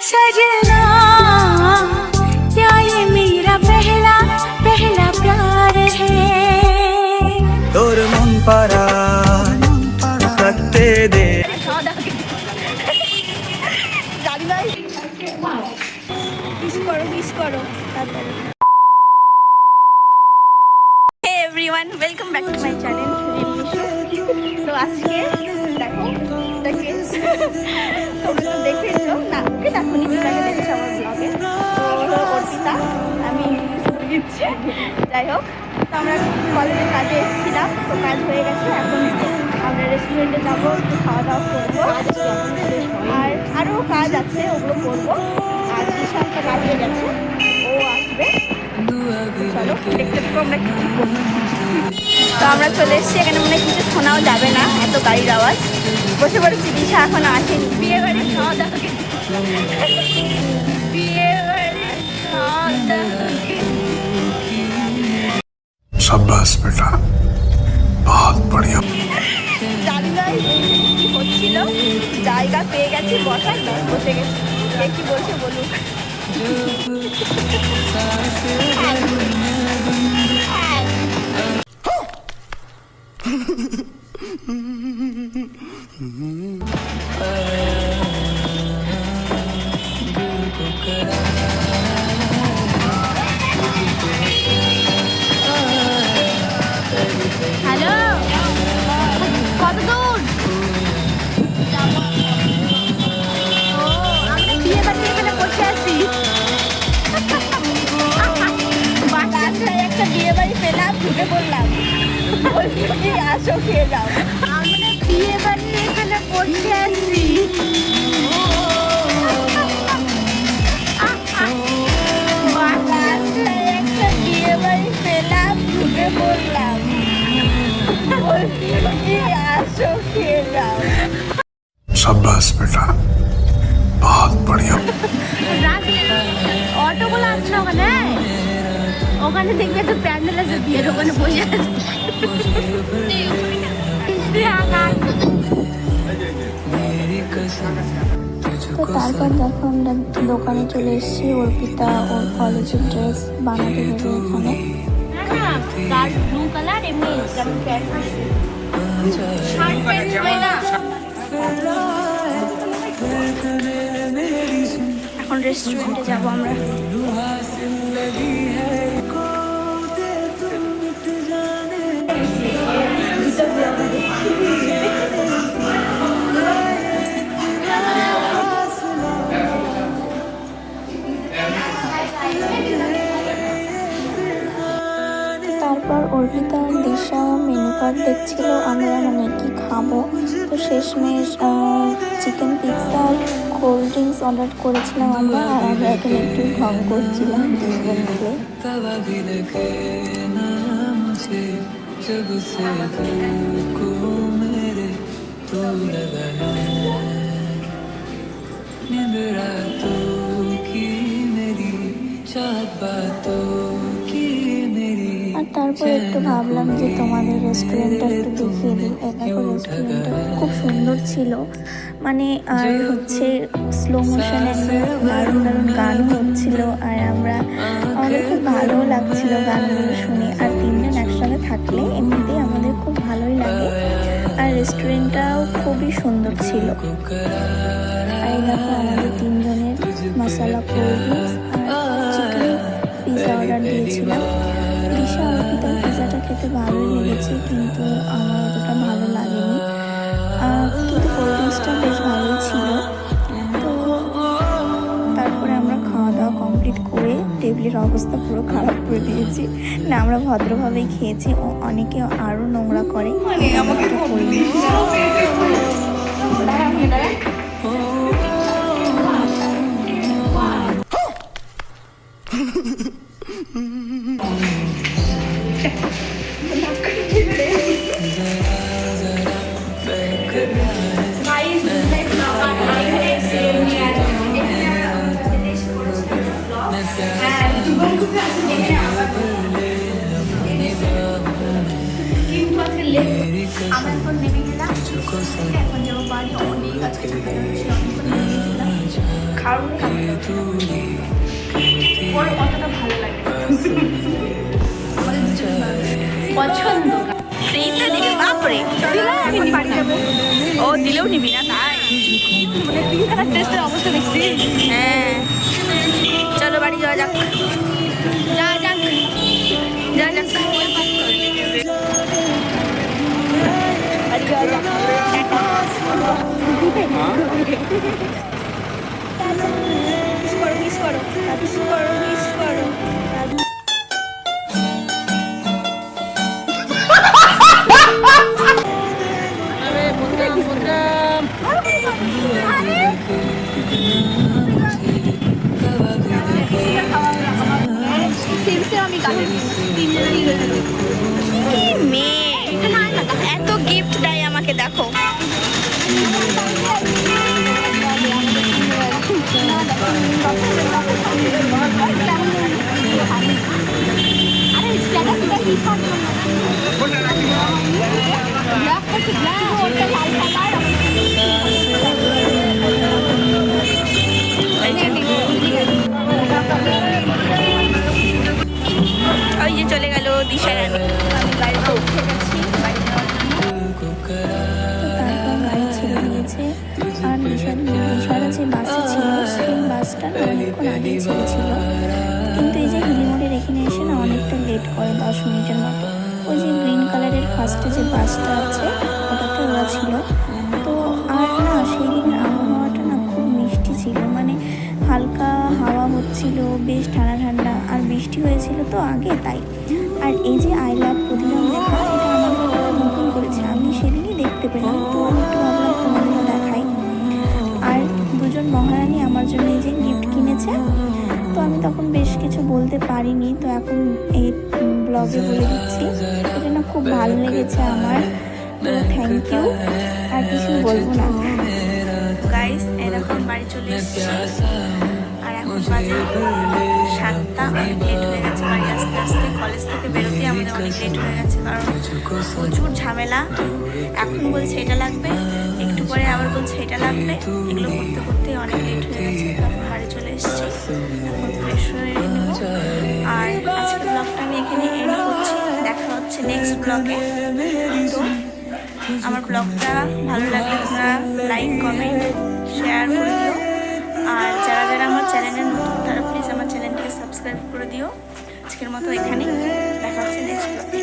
सजना क्या ये मेरा पहला पहला प्यार है তোর মন পারা থাকতে দে everyone welcome back to my channel. তো আজকে দেখো তোমরা তো দেখেছো না, ওকে দেখো নি কাকে দেখেছো আমার ব্লগে। তো অর্পিতা আমি দিচ্ছি। যাই হোক, তো আমরা কলেজে কাজে এসেছিলাম, তো কাজ হয়ে গেছে। এখন আমরা রেস্টুরেন্টে যাবো, একটু খাওয়া দাওয়া করবো, আর আরও কাজ আছে ওগুলো করবো। আর বিশালটা কাজে গেছে, ও আসবে। চলো দেখতে থাকো আমরা কি কি করবো। তো আমরা চলে এসেছি, এখানে মনে কিছু শোনাও যাবে না, এত গাড়ির আওয়াজ। বসে পড়েছি, দিশা এখনো আসেনি। বিয়ে বাড়ি খাওয়া দাওয়া, বিয়ে বাড়ি খাওয়া দাওয়া। शाबाश बेटा, बहुत बढ़िया। জানি না কি হচ্ছিল, জায়গা পেয়ে গেছি বসার, বসে গেছি। কে কি বলছে বলুক। হ্যালো, কত দূর? ও, আমরা বিয়ে বাড়ি এখানে বসে আছি। বাচ্চাটায় একটা বিয়ে বাড়ি পেলাম, ঢুকে পড়লাম। বলছি কি আসো খেয়ে যাও। আমরা বিয়ে বাড়ি এখানে বসে আছি। বাচ্চাটায় একটা বিয়ে বাড়ি পেলাম, ঢুকে পড়লাম। বলছি কি আসো খেয়ে যাও। शाबाश बेटा, बहुत बढ़िया। অটোগুলো আছে না ওখানে, ওখানে দেখবে তো প্যান্ডেল আছে, বিয়ের ওখানে বসে আছে। তো তারপর দেখো আমরা দোকানে চলে এসেছি। অর্পিতা ওর কলেজের ড্রেস বানাতে দেবে এখানে। ব্লু কালার এমনি এখন রেস্টুরেন্টে যাবো আমরা। তারপর অর্পিতা আর দিশা মেনু কার্ড দেখছিল, আমরা মানে কি খাবো। তো শেষমেশ চিকেন পিৎজা আর কোল্ড ড্রিঙ্কস অর্ডার করেছিলাম আমরা, আর আমরা এখানে একটু ঢং করছিলাম দুজন মিলে। আর তারপর একটু ভাবলাম যে তোমাদের রেস্টুরেন্টটা একটু দেখিয়ে দিই। দেখো রেস্টুরেন্টটা খুব সুন্দর ছিল, মানে আর হচ্ছে স্লো মোশনে দারুণ দারুণ গান হচ্ছিল, আর আমাদের খুব ভালোও লাগছিল গানগুলো শুনে। আর তিনজন একসঙ্গে থাকলে এমনিতেই আমাদের খুব ভালোই লাগে। আর রেস্টুরেন্টটাও খুবই সুন্দর ছিল। আর এই দেখো আমাদের তিনজনের মশলা কোল্ড ড্রিঙ্কস আর চিকেন পিৎজা অর্ডার দিয়েছিলাম। দিশা অর্পিতার পিৎজাটা খেতে ভালোই লেগেছে, কিন্তু আমার অতটা ভালো লাগেনি। কিন্তু কোল্ড ড্রিঙ্কসটা বেশ ভালোই ছিল। তো তারপরে আমরা খাওয়া দাওয়া কমপ্লিট করে টেবিলের অবস্থা পুরো খারাপ করে দিয়েছি। না, আমরা ভদ্রভাবেই খেয়েছি, অনেকে আরও নোংরা করে, আমাকে করিনি। আমরা এখন নেমে গেলাম, এখন যাবো বাড়ি। অনেক আজকে দারুণ ওর অতটা ভালো লাগে পছন্দ ফ্রিতে দিবে বাপরে এখন বাড়ি যাবো ও দিলেও নিবি না তাই মানে পিঠার টেস্টের অবস্থা দেখছি হ্যাঁ চলো বাড়ি যাওয়া যাক যা যাক যা যাক মিস করো মিস করো আমি মেয়ে এত গিফট দেয় আমাকে দেখো ওই যে চলে গেল দিশা রানী গাড়িতে উঠে গেছি तो তারপর গাড়ি ছেড়ে দিয়েছে আর দিশারা যে বাসে ছিল সেই বাসটা না অনেকক্ষণ আগে ছেড়েছিল কিন্তু এই যে হিলিমোড়ের এখানে এসে না অনেকটা লেট করে 10 মিনিটের মতো ওই যে গ্রিন কালারের ফার্স্টে যে বাসটা আছে ওটাতে ওরা ছিল তো আর না সেই দিনের আবহাওয়াটা না খুব মিষ্টি ছিল মানে হালকা হাওয়া হচ্ছিল বেশ ঠান্ডা ঠান্ডা আর বৃষ্টি হয়েছিল তো আগে তাই আর এই যে আই লাভ প্রতিরাম লেখা এটা আমাদের ওরা নতুন করেছে আমি সেদিনই দেখতে পেলাম তো আমি একটু ভাবলাম তোমাদেরও দেখাই আর দুজন মহারানী আমার জন্য এই যে গিফট কিনেছে তো আমি তখন বেশ কিছু বলতে পারিনি তো এখন এই ব্লগে বলে দিচ্ছি এটা না খুব ভালো লেগেছে আমার তো থ্যাংক ইউ আর কিছু বলবো না গাইস এরকম বাড়ি চলে এসেছি আর এখন বাজে 7টা অনেক লেট হয়ে গেছে বাড়ি আস্তে আস্তে কলেজ থেকে বেরোতে আমাদের অনেক লেট হয়ে গেছে কারণ প্রচুর ঝামেলা এখন বলছে এটা লাগবে একটু পরে আবার বলছে এটা লাগবে এগুলো করতে করতে অনেক লেট হয়ে গেছে এখন বাড়ি চলে এসেছি এখন ফ্রেশ হয়ে নেব আর আজকের ব্লগটা আমি এখানে এন্ড করছি দেখা হচ্ছে নেক্সট ব্লগে তো আমার ব্লগটা ভালো লাগলে তোমরা লাইক কমেন্ট শেয়ার করে দিও আর যারা যারা আমার চ্যানেলে নতুন তারা প্লিজ আমার চ্যানেলটিকে সাবস্ক্রাইব করে দিও আজকের মতো এখানেই দেখা হচ্ছে নেক্সট ব্লগে